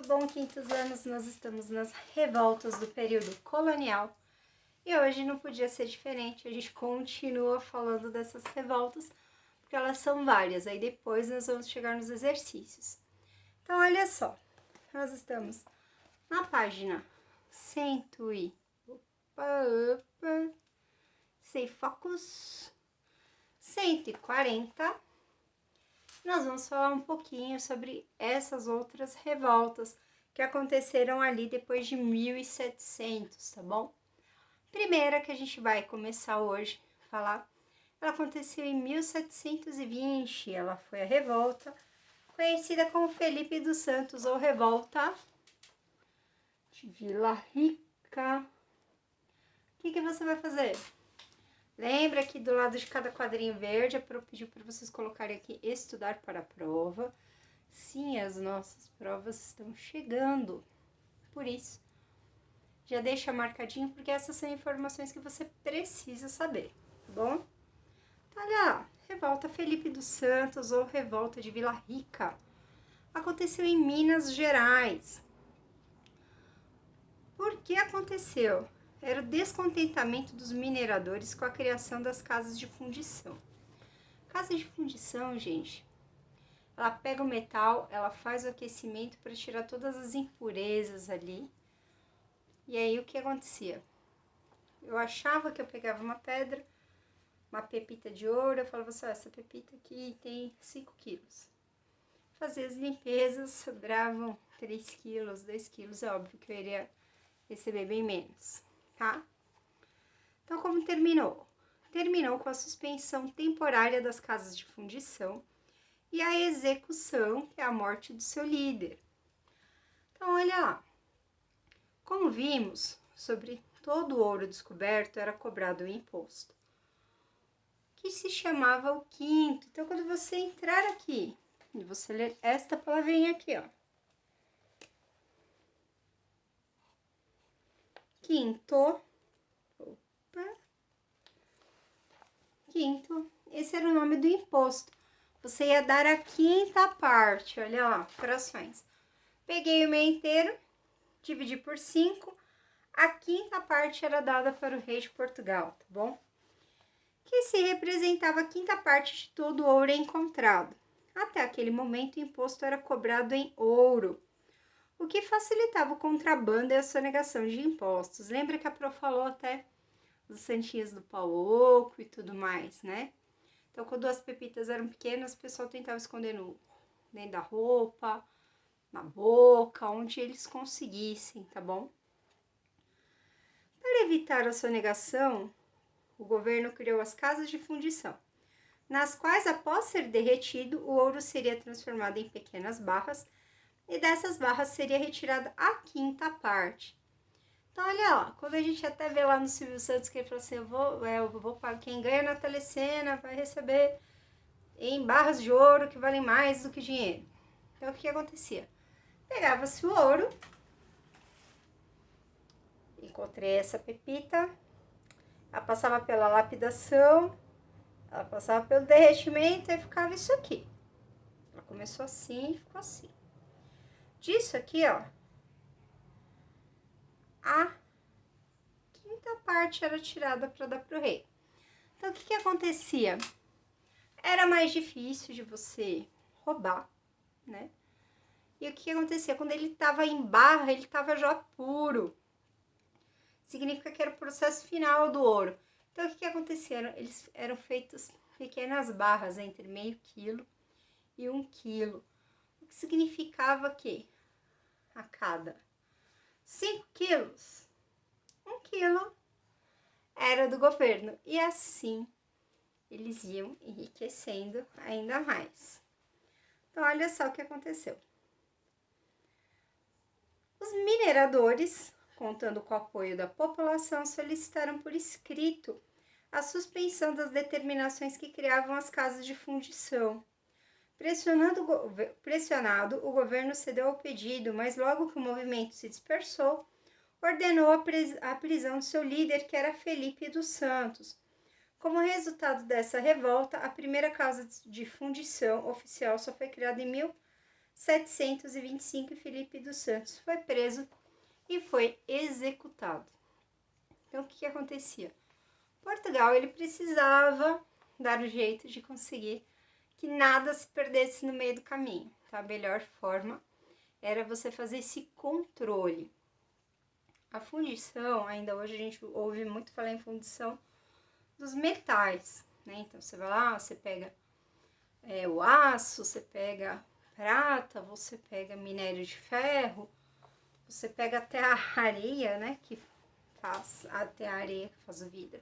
bom, quintos anos? Nós estamos nas revoltas do período colonial e hoje não podia ser diferente, a gente continua falando dessas revoltas porque elas são várias, aí depois nós vamos chegar nos exercícios. Então, olha só, nós estamos na página 100 e... sem focus, 140. Nós vamos falar um pouquinho sobre essas outras revoltas que aconteceram ali depois de 1700, tá bom? Primeira que a gente vai começar hoje a falar, ela aconteceu em 1720, ela foi a revolta conhecida como Felipe dos Santos ou Revolta de Vila Rica. O que você vai fazer? Lembra que do lado de cada quadrinho verde, eu pedi para vocês colocarem aqui estudar para a prova. Sim, as nossas provas estão chegando. Por isso, já deixa marcadinho, porque essas são informações que você precisa saber, tá bom? Então, olha lá, Revolta Felipe dos Santos ou Revolta de Vila Rica. Aconteceu em Minas Gerais. Por que aconteceu? Era o descontentamento dos mineradores com a criação das casas de fundição. Casa de fundição, gente, ela pega o metal, ela faz o aquecimento para tirar todas as impurezas ali. E aí, o que acontecia? Eu achava que eu pegava uma pedra, uma pepita de ouro, eu falava assim, essa pepita aqui tem 5 quilos. Fazia as limpezas, sobravam 3 quilos, 2 quilos, é óbvio que eu iria receber bem menos, tá? Então, como terminou? Terminou com a suspensão temporária das casas de fundição e a execução, que é a morte do seu líder. Então, olha lá. Como vimos, sobre todo o ouro descoberto era cobrado um imposto, que se chamava o quinto. Então, quando você entrar aqui, e você ler esta palavrinha aqui, ó. Quinto. Quinto, esse era o nome do imposto. Você ia dar a quinta parte, olha lá, frações. Peguei o meio inteiro, dividi por 5, a quinta parte era dada para o rei de Portugal, tá bom? Que se representava a quinta parte de todo o ouro encontrado. Até aquele momento, o imposto era cobrado em ouro, o que facilitava o contrabando e a sonegação de impostos. Lembra que a Pro falou até dos santinhos do pau oco e tudo mais, né? Então, quando as pepitas eram pequenas, o pessoal tentava esconder dentro da roupa, na boca, onde eles conseguissem, tá bom? Para evitar a sonegação, o governo criou as casas de fundição, nas quais, após ser derretido, o ouro seria transformado em pequenas barras e dessas barras seria retirada a quinta parte. Então, olha lá, quando a gente até vê lá no Silvio Santos que ele falou assim, eu vou para quem ganha na telecena vai receber em barras de ouro que valem mais do que dinheiro. Então, o que acontecia? Pegava-se o ouro, encontrei essa pepita, ela passava pela lapidação, ela passava pelo derretimento e ficava isso aqui. Ela começou assim e ficou assim. Disso aqui, ó, a quinta parte era tirada para dar pro rei. Então, o que acontecia? Era mais difícil de você roubar, né? E o que acontecia? Quando ele estava em barra, ele estava já puro. Significa que era o processo final do ouro. Então, o que acontecia? Eles eram feitos pequenas barras entre meio quilo e 1 quilo. O que significava que a cada 5 quilos, 1 quilo era do governo. E assim, eles iam enriquecendo ainda mais. Então, olha só o que aconteceu. Os mineradores, contando com o apoio da população, solicitaram por escrito a suspensão das determinações que criavam as casas de fundição. Pressionado, o governo cedeu ao pedido, mas logo que o movimento se dispersou, ordenou a prisão do seu líder, que era Felipe dos Santos. Como resultado dessa revolta, a primeira casa de fundição oficial só foi criada em 1725, Felipe dos Santos foi preso e foi executado. Então, o que acontecia? Portugal, ele precisava dar um jeito de conseguir que nada se perdesse no meio do caminho, tá? A melhor forma era você fazer esse controle. A fundição, ainda hoje a gente ouve muito falar em fundição dos metais, né? Então, você vai lá, você pega o aço, você pega prata, você pega minério de ferro, você pega até a areia, né? Que faz até a areia que faz o vidro.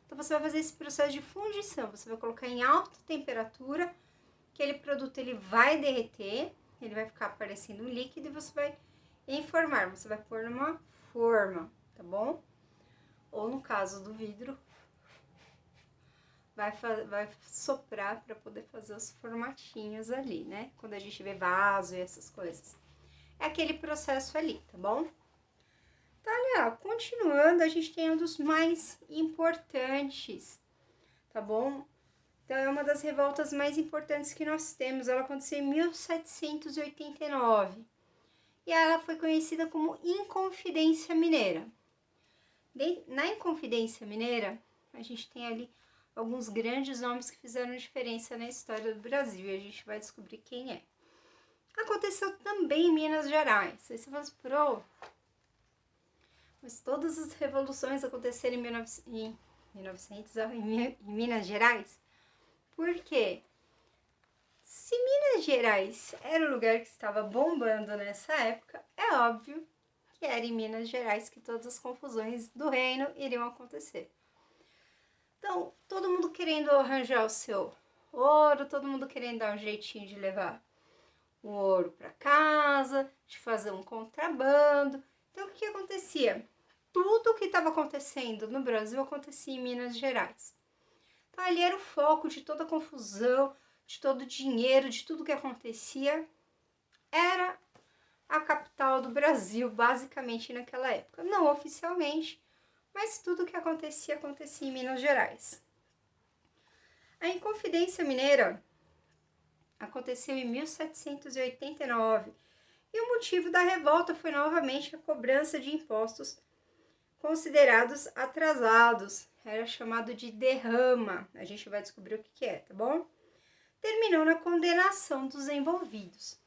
Então, você vai fazer esse processo de fundição. Você vai colocar em alta temperatura, aquele produto ele vai derreter, ele vai ficar parecendo um líquido e você vai informar. Você vai pôr numa forma, tá bom? Ou no caso do vidro, vai soprar para poder fazer os formatinhos ali, né? Quando a gente vê vaso e essas coisas. É aquele processo ali, tá bom? Tá, olha, continuando, a gente tem um dos mais importantes, tá bom? Então, é uma das revoltas mais importantes que nós temos. Ela aconteceu em 1789. E ela foi conhecida como Inconfidência Mineira. Na Inconfidência Mineira, a gente tem ali alguns grandes nomes que fizeram diferença na história do Brasil. E a gente vai descobrir quem é. Aconteceu também em Minas Gerais. Aí você fala assim, mas todas as revoluções aconteceram em Minas Gerais? Por quê? Se Minas Gerais era o lugar que estava bombando nessa época, é óbvio que era em Minas Gerais que todas as confusões do reino iriam acontecer. Então, todo mundo querendo arranjar o seu ouro, todo mundo querendo dar um jeitinho de levar o ouro para casa, de fazer um contrabando. Então, o que acontecia? Tudo o que estava acontecendo no Brasil acontecia em Minas Gerais. Então, ali era o foco de toda a confusão, de todo o dinheiro, de tudo que acontecia. Era a capital do Brasil, basicamente, naquela época. Não oficialmente, mas tudo que acontecia em Minas Gerais. A Inconfidência Mineira aconteceu em 1789 e o motivo da revolta foi novamente a cobrança de impostos considerados atrasados. Era chamado de derrama. A gente vai descobrir o que é, tá bom? Terminou na condenação dos envolvidos.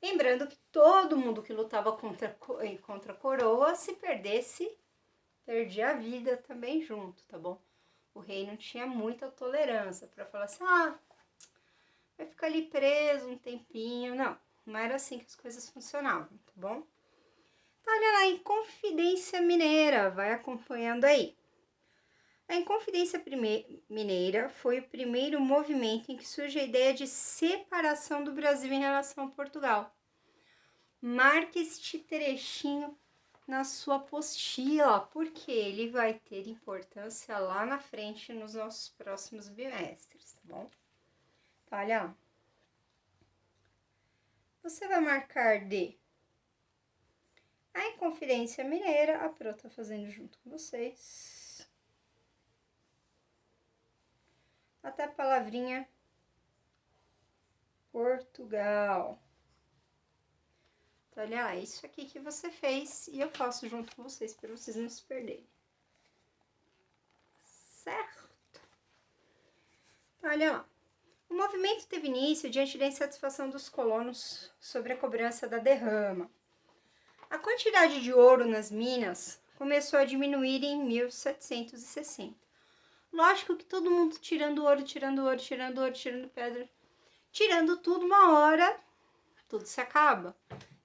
Lembrando que todo mundo que lutava contra a coroa, se perdesse, perdia a vida também junto, tá bom? O rei não tinha muita tolerância para falar assim, vai ficar ali preso um tempinho. Não era assim que as coisas funcionavam, tá bom? Então, olha lá, Inconfidência Mineira, vai acompanhando aí. A Inconfidência Mineira foi o primeiro movimento em que surge a ideia de separação do Brasil em relação a Portugal. Marque este trechinho na sua apostila, porque ele vai ter importância lá na frente nos nossos próximos bimestres, tá bom? Então, olha, você vai marcar de a Inconfidência Mineira, a Pro tá fazendo junto com vocês. Até a palavrinha Portugal. Então, olha, é isso aqui que você fez e eu faço junto com vocês para vocês não se perderem. Certo? Então, olha lá. O movimento teve início diante da insatisfação dos colonos sobre a cobrança da derrama. A quantidade de ouro nas minas começou a diminuir em 1760. Lógico que todo mundo tirando ouro, tirando pedra, tirando tudo, uma hora, tudo se acaba.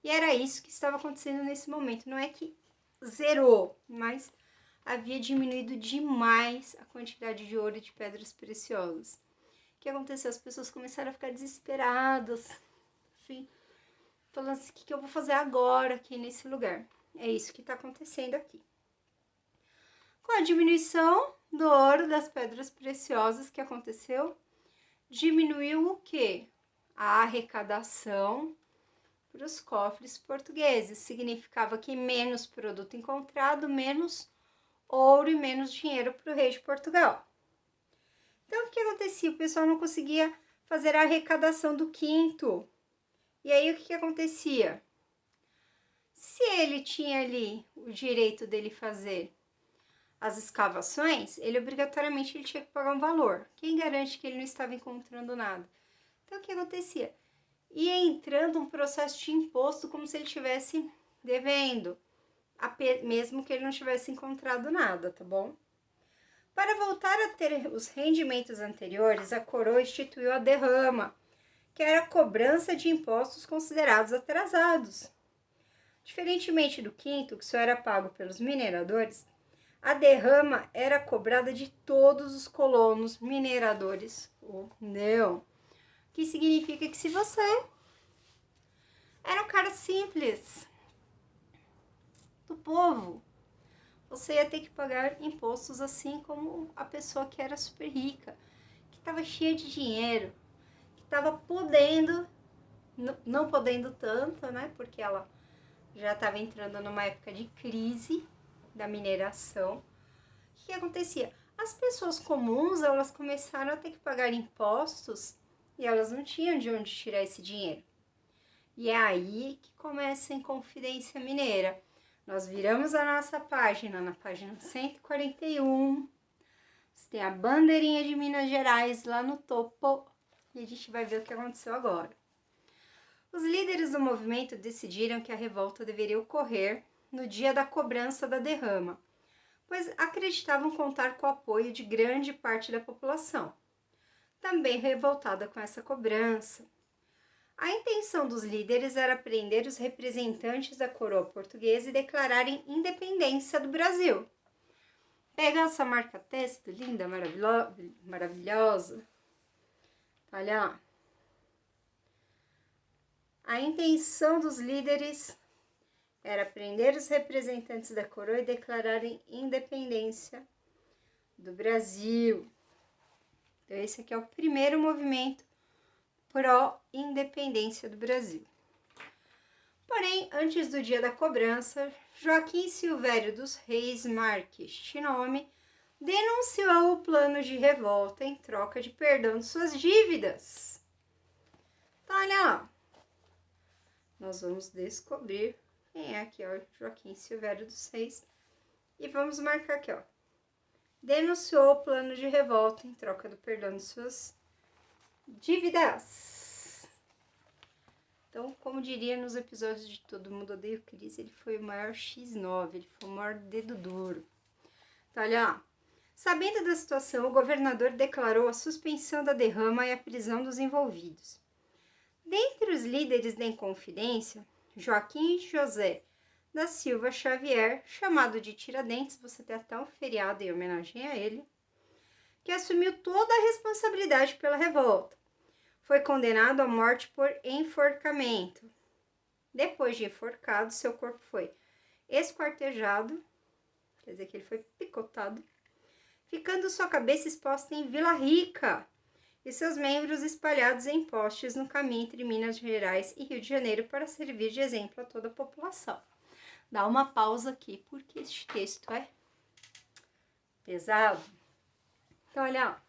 E era isso que estava acontecendo nesse momento. Não é que zerou, mas havia diminuído demais a quantidade de ouro e de pedras preciosas. O que aconteceu? As pessoas começaram a ficar desesperadas, assim, falando assim, o que eu vou fazer agora aqui nesse lugar? É isso que está acontecendo aqui. Com a diminuição do ouro, das pedras preciosas que aconteceu, diminuiu o quê? A arrecadação para os cofres portugueses. Significava que menos produto encontrado, menos ouro e menos dinheiro para o rei de Portugal. Então, o que acontecia? O pessoal não conseguia fazer a arrecadação do quinto. E aí o que acontecia? Se ele tinha ali o direito dele fazer as escavações, ele obrigatoriamente ele tinha que pagar um valor. Quem garante que ele não estava encontrando nada? Então o que acontecia? Ia entrando um processo de imposto como se ele estivesse devendo, mesmo que ele não tivesse encontrado nada, tá bom? Para voltar a ter os rendimentos anteriores, a coroa instituiu a derrama, que era a cobrança de impostos considerados atrasados. Diferentemente do quinto, que só era pago pelos mineradores, a derrama era cobrada de todos os colonos mineradores. Não. Que significa que se você era um cara simples do povo, você ia ter que pagar impostos assim como a pessoa que era super rica, que estava cheia de dinheiro, que estava podendo, não podendo tanto, né? Porque ela já estava entrando numa época de crise da mineração. O que acontecia? As pessoas comuns, elas começaram a ter que pagar impostos e elas não tinham de onde tirar esse dinheiro. E é aí que começa a Inconfidência Mineira. Nós viramos a nossa página, na página 141. Você tem a bandeirinha de Minas Gerais lá no topo. E a gente vai ver o que aconteceu agora. Os líderes do movimento decidiram que a revolta deveria ocorrer no dia da cobrança da derrama, pois acreditavam contar com o apoio de grande parte da população, também revoltada com essa cobrança. A intenção dos líderes era prender os representantes da coroa portuguesa e declararem independência do Brasil. Pega essa marca-texto linda, maravilhosa. Olha lá. A intenção dos líderes era prender os representantes da coroa e declararem independência do Brasil. Então, esse aqui é o primeiro movimento pró-independência do Brasil. Porém, antes do dia da cobrança, Joaquim Silvério dos Reis Marques Chinome denunciou o plano de revolta em troca de perdão de suas dívidas. Então, olha lá. Nós vamos descobrir quem é aqui, ó, Joaquim Silvério dos Reis. E vamos marcar aqui, ó. Denunciou o plano de revolta em troca do perdão de suas dívidas. Então, como diria nos episódios de Todo Mundo Odeia o Chris, ele foi o maior X9, ele foi o maior dedo duro. Então, olha lá. Sabendo da situação, o governador declarou a suspensão da derrama e a prisão dos envolvidos. Dentre os líderes da Inconfidência, Joaquim José da Silva Xavier, chamado de Tiradentes, você tem até um feriado em homenagem a ele, que assumiu toda a responsabilidade pela revolta. Foi condenado à morte por enforcamento. Depois de enforcado, seu corpo foi esquartejado, quer dizer que ele foi picotado, ficando sua cabeça exposta em Vila Rica e seus membros espalhados em postes no caminho entre Minas Gerais e Rio de Janeiro para servir de exemplo a toda a população. Dá uma pausa aqui, porque este texto é pesado. Então, olha lá.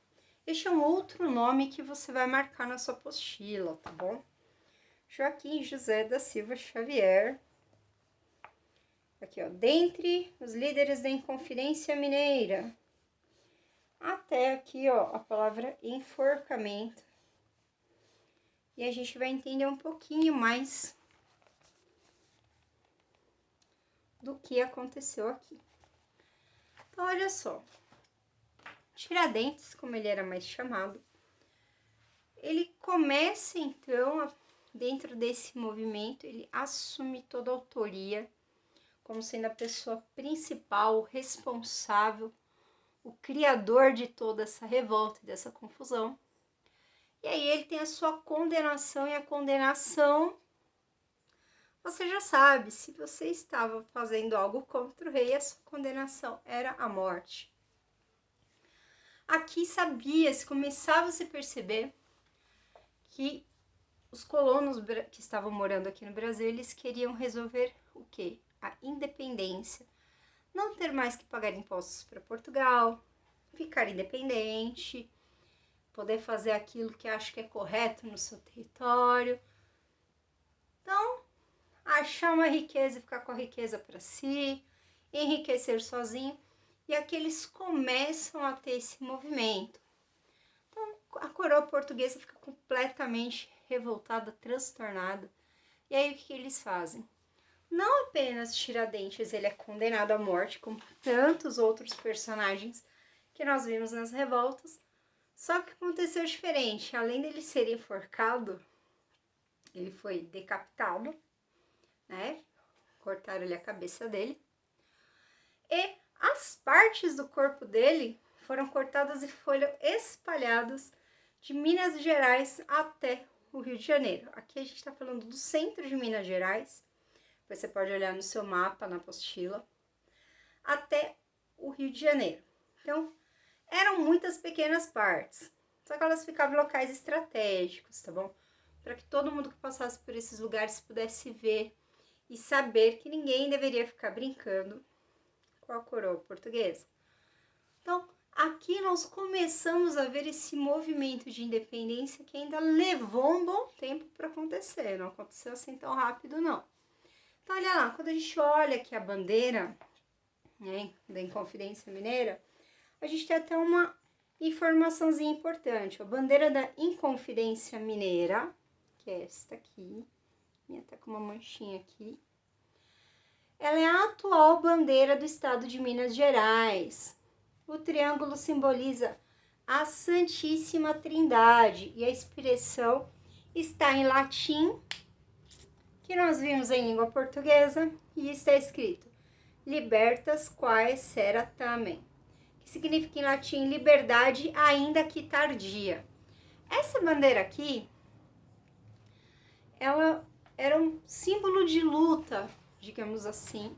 Este é um outro nome que você vai marcar na sua apostila, tá bom? Joaquim José da Silva Xavier. Aqui, ó. Dentre os líderes da Inconfidência Mineira. Até aqui, ó, a palavra enforcamento. E a gente vai entender um pouquinho mais do que aconteceu aqui. Então, olha só. Tiradentes, como ele era mais chamado, ele começa, então, dentro desse movimento, ele assume toda a autoria, como sendo a pessoa principal, responsável, o criador de toda essa revolta e dessa confusão. E aí ele tem a sua condenação, e a condenação, você já sabe, se você estava fazendo algo contra o rei, a sua condenação era a morte. Aqui sabia-se, começava a se perceber que os colonos que estavam morando aqui no Brasil, eles queriam resolver o quê? A independência. Não ter mais que pagar impostos para Portugal, ficar independente, poder fazer aquilo que acha que é correto no seu território. Então, achar uma riqueza e ficar com a riqueza para si, enriquecer sozinho, e aqui eles começam a ter esse movimento. Então, a coroa portuguesa fica completamente revoltada, transtornada. E aí, o que eles fazem? Não apenas Tiradentes ele é condenado à morte, como tantos outros personagens que nós vimos nas revoltas, só que aconteceu diferente. Além dele ser enforcado, ele foi decapitado, né? Cortaram-lhe a cabeça dele. E as partes do corpo dele foram cortadas e foram espalhadas de Minas Gerais até o Rio de Janeiro. Aqui a gente está falando do centro de Minas Gerais. Você pode olhar no seu mapa, na apostila, até o Rio de Janeiro. Então, eram muitas pequenas partes, só que elas ficavam em locais estratégicos, tá bom? Para que todo mundo que passasse por esses lugares pudesse ver e saber que ninguém deveria ficar brincando com a coroa portuguesa. Então, aqui nós começamos a ver esse movimento de independência que ainda levou um bom tempo para acontecer, não aconteceu assim tão rápido, não. Então, olha lá, quando a gente olha aqui a bandeira, né, da Inconfidência Mineira, a gente tem até uma informaçãozinha importante. A bandeira da Inconfidência Mineira, que é esta aqui, minha tá com uma manchinha aqui, ela é a atual bandeira do estado de Minas Gerais. O triângulo simboliza a Santíssima Trindade e a expressão está em latim, que nós vimos em língua portuguesa, e está escrito libertas quae sera tamen, que significa em latim liberdade ainda que tardia. Essa bandeira aqui, ela era um símbolo de luta, digamos assim,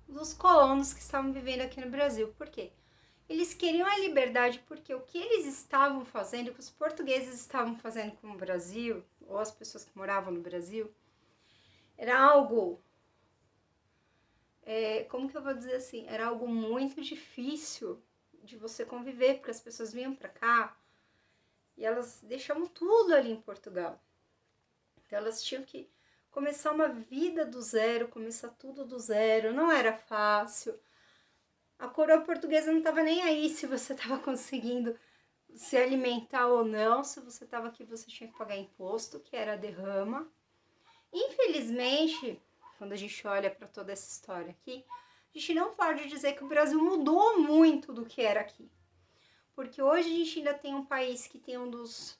dos colonos que estavam vivendo aqui no Brasil. Por quê? Eles queriam a liberdade porque o que eles estavam fazendo, o que os portugueses estavam fazendo com o Brasil, ou as pessoas que moravam no Brasil, era algo, como que eu vou dizer assim, era algo muito difícil de você conviver, porque as pessoas vinham para cá e elas deixavam tudo ali em Portugal. Então elas tinham que começar uma vida do zero, começar tudo do zero, não era fácil. A coroa portuguesa não estava nem aí se você estava conseguindo se alimentar ou não, se você estava aqui você tinha que pagar imposto, que era a derrama. Infelizmente, quando a gente olha para toda essa história aqui, a gente não pode dizer que o Brasil mudou muito do que era aqui. Porque hoje a gente ainda tem um país que tem um dos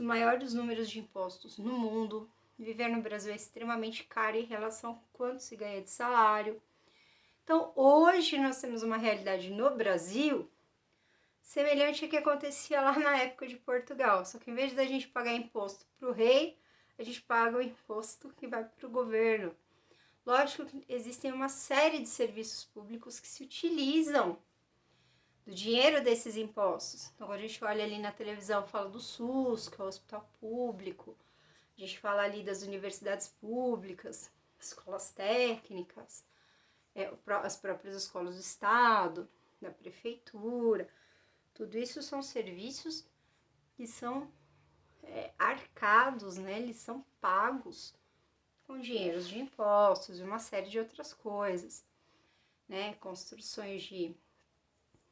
maiores números de impostos no mundo. Viver no Brasil é extremamente caro em relação a quanto se ganha de salário. Então, hoje nós temos uma realidade no Brasil semelhante ao que acontecia lá na época de Portugal. Só que em vez da gente pagar imposto para o rei, a gente paga o imposto que vai para o governo. Lógico que existem uma série de serviços públicos que se utilizam do dinheiro desses impostos. Então, quando a gente olha ali na televisão, fala do SUS, que é o hospital público. A gente fala ali das universidades públicas, escolas técnicas, as próprias escolas do estado, da prefeitura. Tudo isso são serviços que são arcados, né? Eles são pagos com dinheiros de impostos e uma série de outras coisas, né? Construções de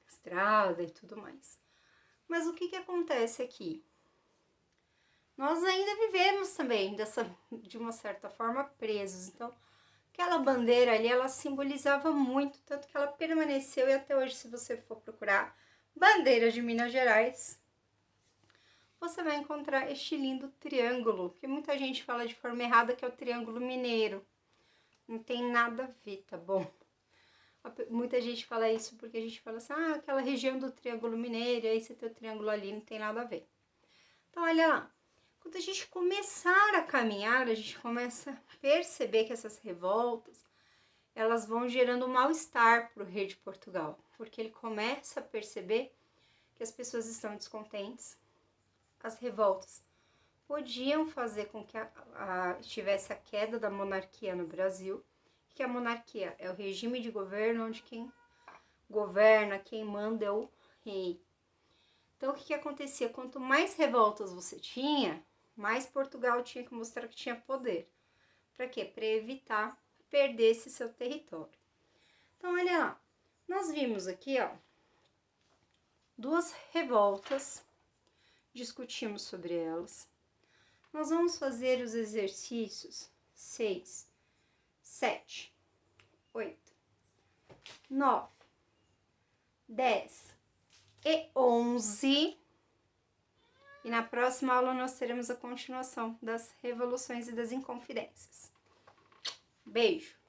estrada e tudo mais. Mas o que acontece aqui? Nós ainda vivemos também de uma certa forma presos. Então, aquela bandeira ali, ela simbolizava muito, tanto que ela permaneceu e até hoje, se você for procurar bandeira de Minas Gerais, você vai encontrar este lindo triângulo, que muita gente fala de forma errada que é o Triângulo Mineiro. Não tem nada a ver, tá bom? Muita gente fala isso porque a gente fala assim, aquela região do Triângulo Mineiro, aí você tem o triângulo ali, não tem nada a ver. Então, olha lá. Quando a gente começar a caminhar, a gente começa a perceber que essas revoltas, elas vão gerando um mal-estar para o rei de Portugal, porque ele começa a perceber que as pessoas estão descontentes. As revoltas podiam fazer com que tivesse a queda da monarquia no Brasil, que a monarquia é o regime de governo onde quem governa, quem manda é o rei. Então, o que acontecia? Quanto mais revoltas você tinha, mais Portugal tinha que mostrar que tinha poder. Para quê? Para evitar perder esse seu território. Então, olha lá, nós vimos aqui, ó, duas revoltas, discutimos sobre elas. Nós vamos fazer os exercícios 6, 7, 8, 9, 10 e 11. E na próxima aula nós teremos a continuação das revoluções e das inconfidências. Beijo!